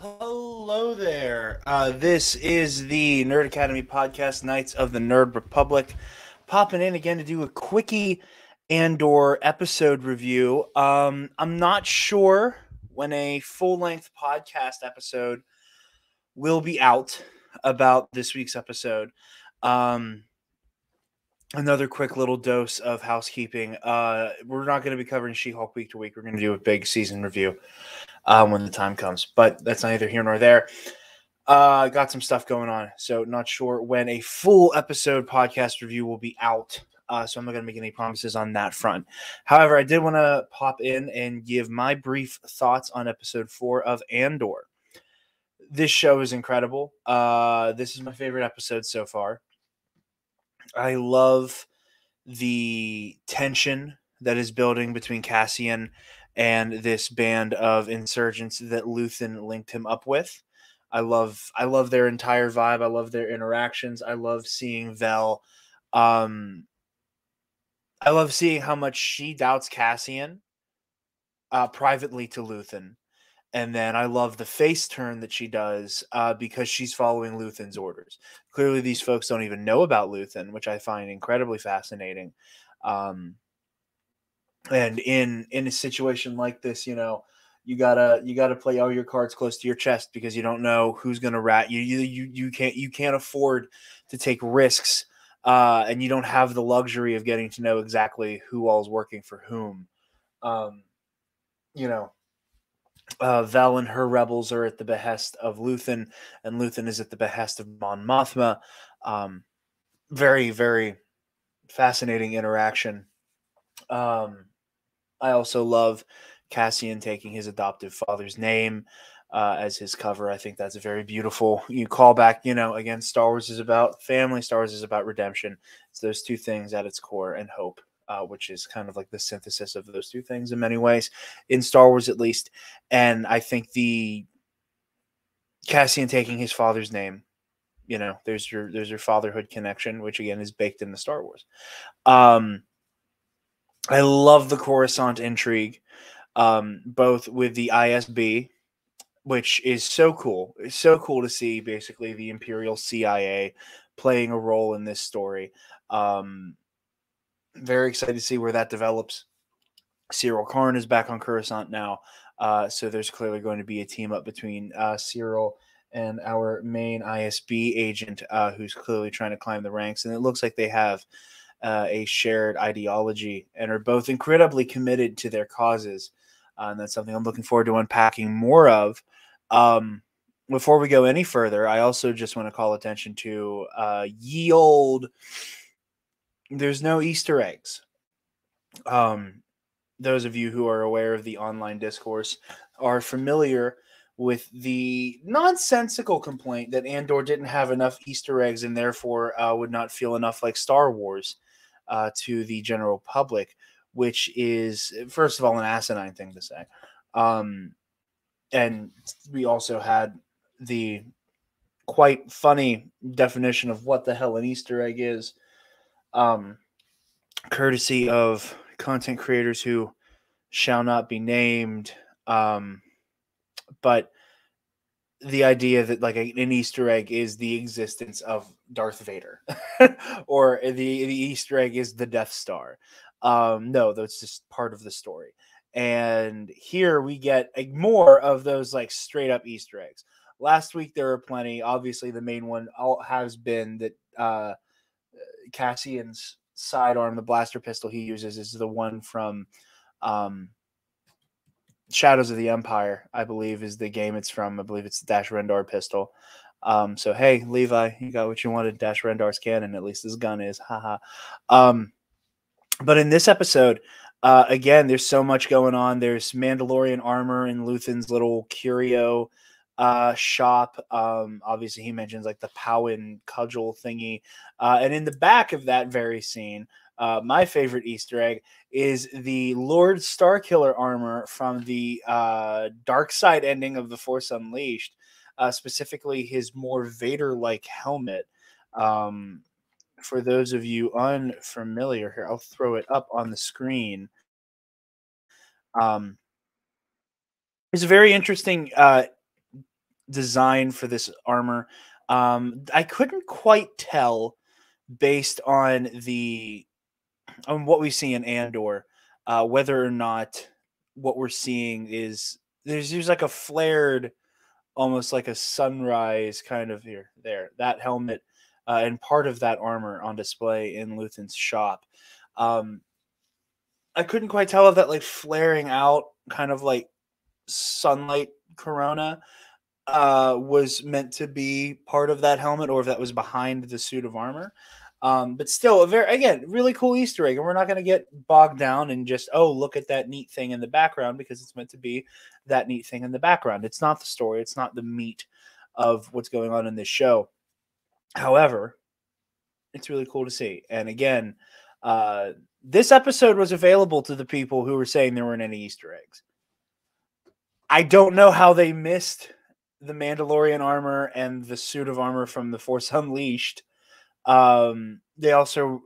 Hello there. This is the Nerd Academy podcast, Knights of the Nerd Republic, popping in again to do a quickie Andor episode review. I'm not sure when a full length podcast episode will be out about this week's episode. Um, Another quick little dose of housekeeping. We're not going to be covering She-Hulk week to week. We're going to do a big season review when the time comes, but that's neither here nor there. Got some stuff going on, so not sure when a full episode podcast review will be out. So I'm not going to make any promises on that front. However, I did want to pop in and give my brief thoughts on episode 4 of Andor. This show is incredible. This is my favorite episode so far. I love the tension that is building between Cassian and this band of insurgents that Luthen linked him up with. I love their entire vibe. I love their interactions. I love seeing Vel. Um, I love seeing how much she doubts Cassian privately to Luthen. And then I love the face turn that she does because she's following Luthen's orders. Clearly, these folks don't even know about Luthen, which I find incredibly fascinating. Um, and in a situation like this, you gotta play all your cards close to your chest because you don't know who's gonna rat you. You can't afford to take risks, and you don't have the luxury of getting to know exactly who all's working for whom. Um, you know, Val and her rebels are at the behest of Luthen, and Luthen is at the behest of Mon Mothma. Um, Very, very fascinating interaction. Um, I also love Cassian taking his adoptive father's name as his cover. I think that's very beautiful. You call back, again, Star Wars is about family, Star Wars is about redemption. It's those two things at its core, and hope. Which is kind of like the synthesis of those two things in many ways, in Star Wars at least. And I think the Cassian taking his father's name, there's your fatherhood connection, which again is baked in the Star Wars. Um, I love the Coruscant intrigue, both with the ISB, which is so cool. It's so cool to see basically the Imperial CIA playing a role in this story. Um, Very excited to see where that develops. Cyril Karn is back on Coruscant now, so there's clearly going to be a team up between Cyril and our main ISB agent, who's clearly trying to climb the ranks. And it looks like they have a shared ideology and are both incredibly committed to their causes. And that's something I'm looking forward to unpacking more of. Um, Before we go any further, I also just want to call attention to ye old. There's no Easter eggs. Um, those of you who are aware of the online discourse are familiar with the nonsensical complaint that Andor didn't have enough Easter eggs and therefore would not feel enough like Star Wars to the general public, which is, first of all, an asinine thing to say. Um, and we also had the quite funny definition of what the hell an Easter egg is, um, courtesy of content creators who shall not be named. Um, but the idea that like an Easter egg is the existence of Darth Vader, or the Easter egg is the Death Star. No, that's just part of the story. And here we get more of those like straight up Easter eggs. Last week there were plenty. Obviously, the main one has been that Cassian's sidearm, the blaster pistol he uses, is the one from um, Shadows of the Empire, I believe, is the game it's from. I believe it's the Dash Rendar pistol. So hey, Levi, you got what you wanted. Dash Rendar's canon, at least his gun is. Haha. But in this episode, again, there's so much going on. There's Mandalorian armor in Luthen's little curio shop. Obviously, he mentions like the Powin cudgel thingy. And in the back of that very scene, my favorite Easter egg is the Lord Starkiller armor from the Dark Side ending of The Force Unleashed, specifically his more Vader-like helmet. Um, for those of you unfamiliar here, I'll throw it up on the screen. Um, it's a very interesting design for this armor. I couldn't quite tell based on what we see in Andor, whether or not what we're seeing is there's like a flared, almost like a sunrise kind of that helmet, and part of that armor on display in Luthen's shop. Um, I couldn't quite tell if that like flaring out kind of like sunlight corona was meant to be part of that helmet, or if that was behind the suit of armor. But still, a very, again, really cool Easter egg. And we're not going to get bogged down and just, oh, look at that neat thing in the background, because it's meant to be that neat thing in the background. It's not the story. It's not the meat of what's going on in this show. However, it's really cool to see. And again, this episode was available to the people who were saying there weren't any Easter eggs. I don't know how they missed the Mandalorian armor and the suit of armor from The Force Unleashed. They also,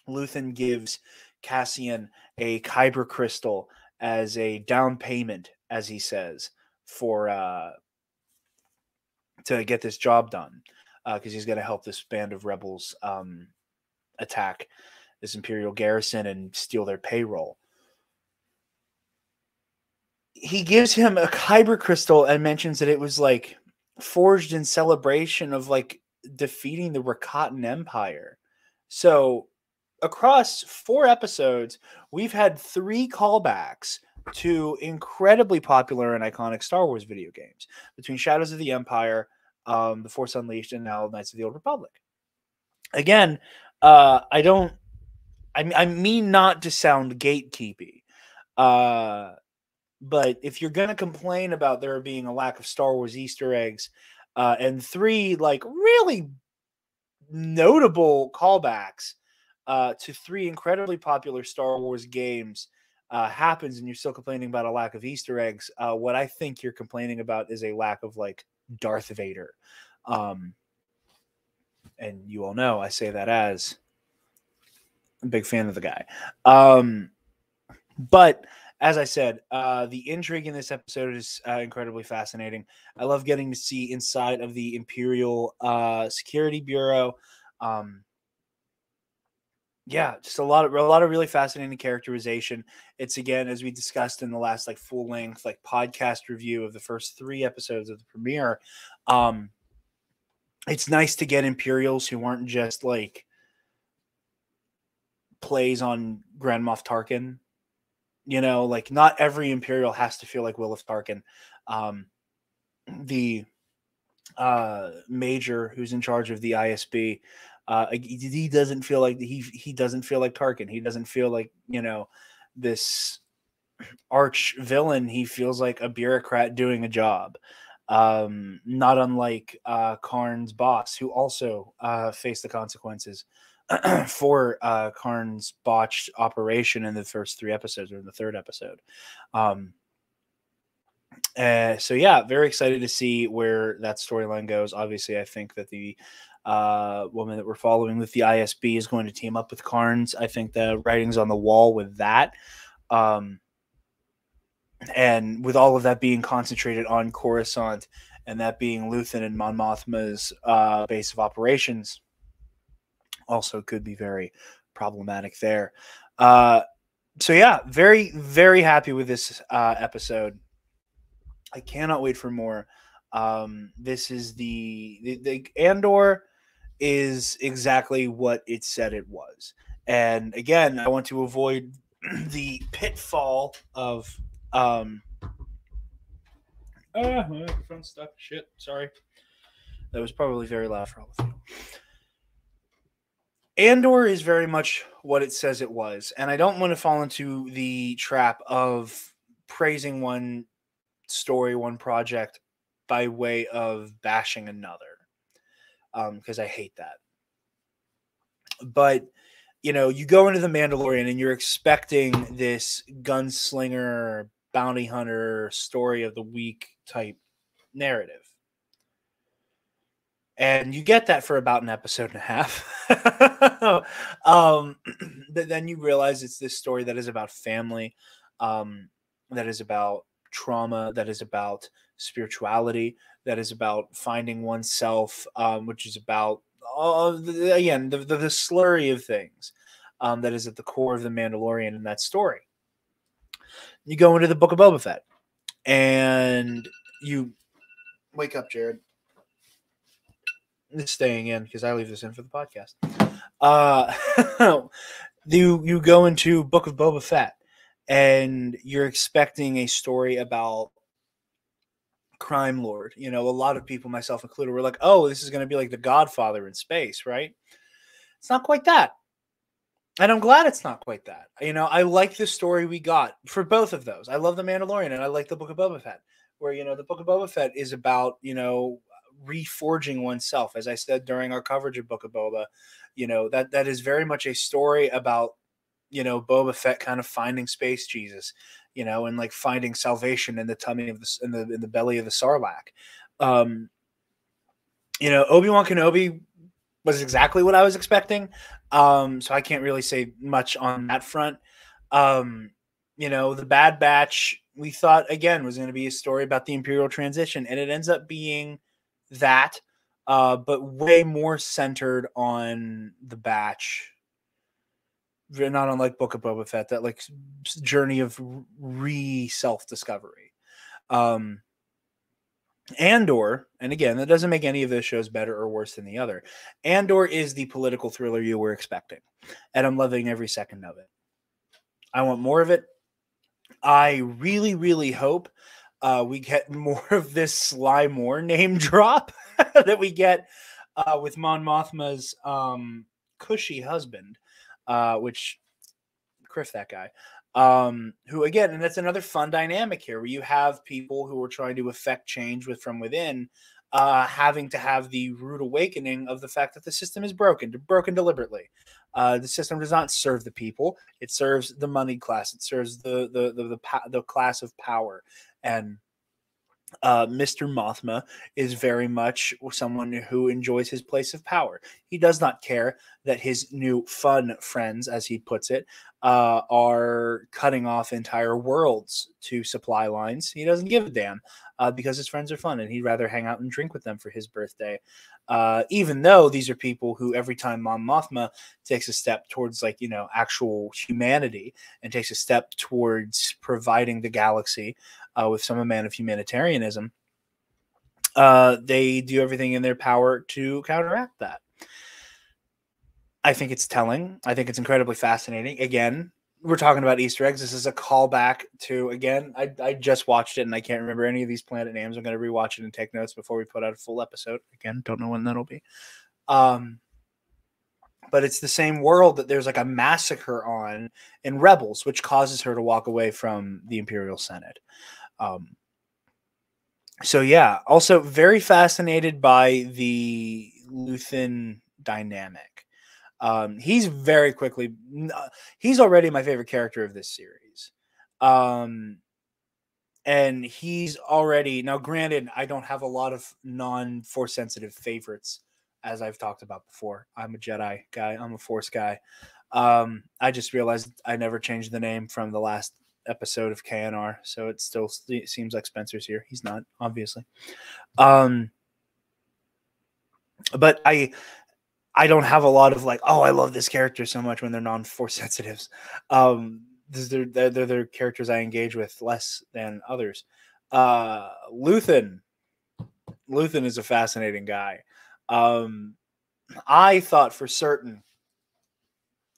Luthen gives Cassian a kyber crystal as a down payment, as he says, for to get this job done, because he's going to help this band of rebels attack this Imperial garrison and steal their payroll. He gives him a kyber crystal and mentions that it was like forged in celebration of like defeating the Rakatan Empire. So across 4 episodes, we've had 3 callbacks to incredibly popular and iconic Star Wars video games, between Shadows of the Empire, The Force Unleashed, and now Knights of the Old Republic. Again, I mean not to sound gatekeepy, but if you're going to complain about there being a lack of Star Wars Easter eggs, and 3 like really notable callbacks to 3 incredibly popular Star Wars games happens, and you're still complaining about a lack of Easter eggs, what I think you're complaining about is a lack of like Darth Vader. And you all know I say that as a big fan of the guy. But as I said, the intrigue in this episode is incredibly fascinating. I love getting to see inside of the Imperial Security Bureau. Yeah, just a lot of really fascinating characterization. It's, again, as we discussed in the last like full length like podcast review of the first 3 episodes of the premiere. It's nice to get Imperials who aren't just like plays on Grand Moff Tarkin. You know, like not every Imperial has to feel like Willis Tarkin. The major who's in charge of the ISB, he doesn't feel like he doesn't feel like Tarkin. He doesn't feel like, you know, this arch villain. He feels like a bureaucrat doing a job. Not unlike Karn's boss, who also faced the consequences for Karn's botched operation in the first 3 episodes, or in the 3rd episode. So yeah, very excited to see where that storyline goes. Obviously, I think that the woman that we're following with the ISB is going to team up with Karn's. I think the writing's on the wall with that. And with all of that being concentrated on Coruscant, and that being Luthen and Mon Mothma's base of operations, also could be very problematic there. So yeah, very, very happy with this episode. I cannot wait for more. This is the Andor is exactly what it said it was. And again, I want to avoid the pitfall of microphone stuck. Shit, sorry. That was probably very loud for all of you. Andor is very much what it says it was, and I don't want to fall into the trap of praising one story, one project, by way of bashing another, because I hate that. But, you know, you go into The Mandalorian and you're expecting this gunslinger, bounty hunter, story of the week type narrative. And you get that for about an episode and a half. But then you realize it's this story that is about family, that is about trauma, that is about spirituality, that is about finding oneself, which is about again the slurry of things that is at the core of the Mandalorian in that story. You go into the Book of Boba Fett, and you wake up, Jared. It's staying in because I leave this in for the podcast. You go into Book of Boba Fett, and you're expecting a story about crime lord. A lot of people, myself included, were like, "Oh, this is going to be like The Godfather in space, right?" It's not quite that. And I'm glad it's not quite that. I like the story we got for both of those. I love The Mandalorian and I like the Book of Boba Fett, where, the Book of Boba Fett is about, reforging oneself. As I said during our coverage of Book of Boba, that is very much a story about, Boba Fett kind of finding space Jesus, and like finding salvation in the tummy of in the belly of the Sarlacc. Obi-Wan Kenobi was exactly what I was expecting. So I can't really say much on that front. The Bad Batch, we thought, again, was going to be a story about the Imperial transition, and it ends up being that, but way more centered on the Batch. Not unlike Book of Boba Fett, that like journey of self-discovery. Andor, and again, that doesn't make any of those shows better or worse than the other. Andor is the political thriller you were expecting, and I'm loving every second of it. I want more of it. I really, really hope we get more of this Sly Moore name drop that we get with Mon Mothma's cushy husband, which, Criff that guy. Who again, and that's another fun dynamic here, where you have people who are trying to affect change from within, having to have the rude awakening of the fact that the system is broken deliberately. The system does not serve the people; it serves the moneyed class. It serves the class of power, and Mr. Mothma is very much someone who enjoys his place of power. He does not care that his new fun friends, as he puts it, are cutting off entire worlds to supply lines. He doesn't give a damn because his friends are fun, and he'd rather hang out and drink with them for his birthday. Even though these are people who, every time Mon Mothma takes a step towards actual humanity and takes a step towards providing the galaxy with some amount of humanitarianism, they do everything in their power to counteract that. I think it's telling. I think it's incredibly fascinating. Again, we're talking about Easter eggs. This is a callback to, again, I just watched it and I can't remember any of these planet names. I'm going to rewatch it and take notes before we put out a full episode. Again, don't know when that'll be. But it's the same world that there's like a massacre on in Rebels, which causes her to walk away from the Imperial Senate. So yeah, also very fascinated by the Luthen dynamic. He's very quickly, he's already my favorite character of this series. And he's already, now granted, I don't have a lot of non-Force sensitive favorites, as I've talked about before. I'm a Jedi guy. I'm a Force guy. I just realized I never changed the name from the last episode of KNR, so it still seems like Spencer's here. He's not, obviously. But I don't have a lot of like, oh, I love this character so much when they're non-Force sensitives. They're characters I engage with less than others. Luthen is a fascinating guy. I thought for certain,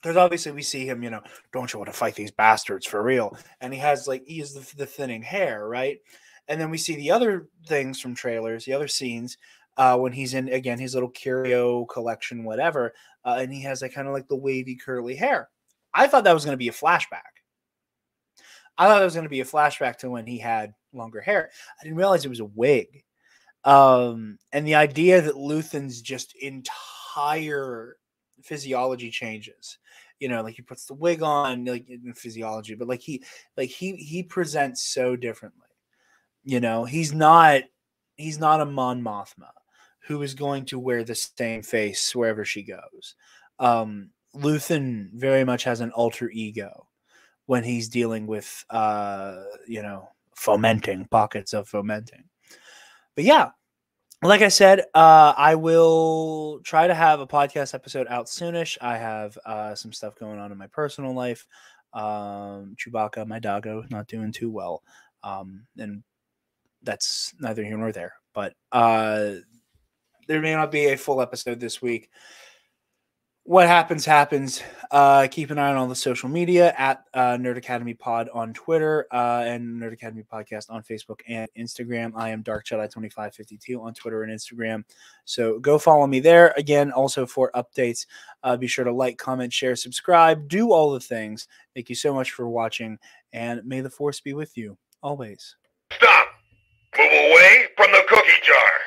because obviously we see him, don't you want to fight these bastards for real? And he has the thinning hair, right? And then we see the other things from trailers, the other scenes, when he's in, again, his little curio collection, whatever, and he has kind of like the wavy curly hair. I thought that was going to be a flashback. To when he had longer hair. I didn't realize it was a wig. And the idea that Luthen's just entire physiology changes, like he puts the wig on, like in physiology, but he presents so differently. He's not a Mon Mothma who is going to wear the same face wherever she goes. Luthen very much has an alter ego when he's dealing with, fomenting, pockets of fomenting. But yeah, like I said, I will try to have a podcast episode out soonish. I have some stuff going on in my personal life. Chewbacca, my doggo, not doing too well. And that's neither here nor there. But there may not be a full episode this week. What happens, happens. Keep an eye on all the social media at Nerd Academy Pod on Twitter and Nerd Academy Podcast on Facebook and Instagram. I am Dark Jedi 2552 on Twitter and Instagram. So go follow me there. Again, also for updates, be sure to like, comment, share, subscribe, do all the things. Thank you so much for watching, and may the Force be with you always. Stop! Move away from the cookie jar!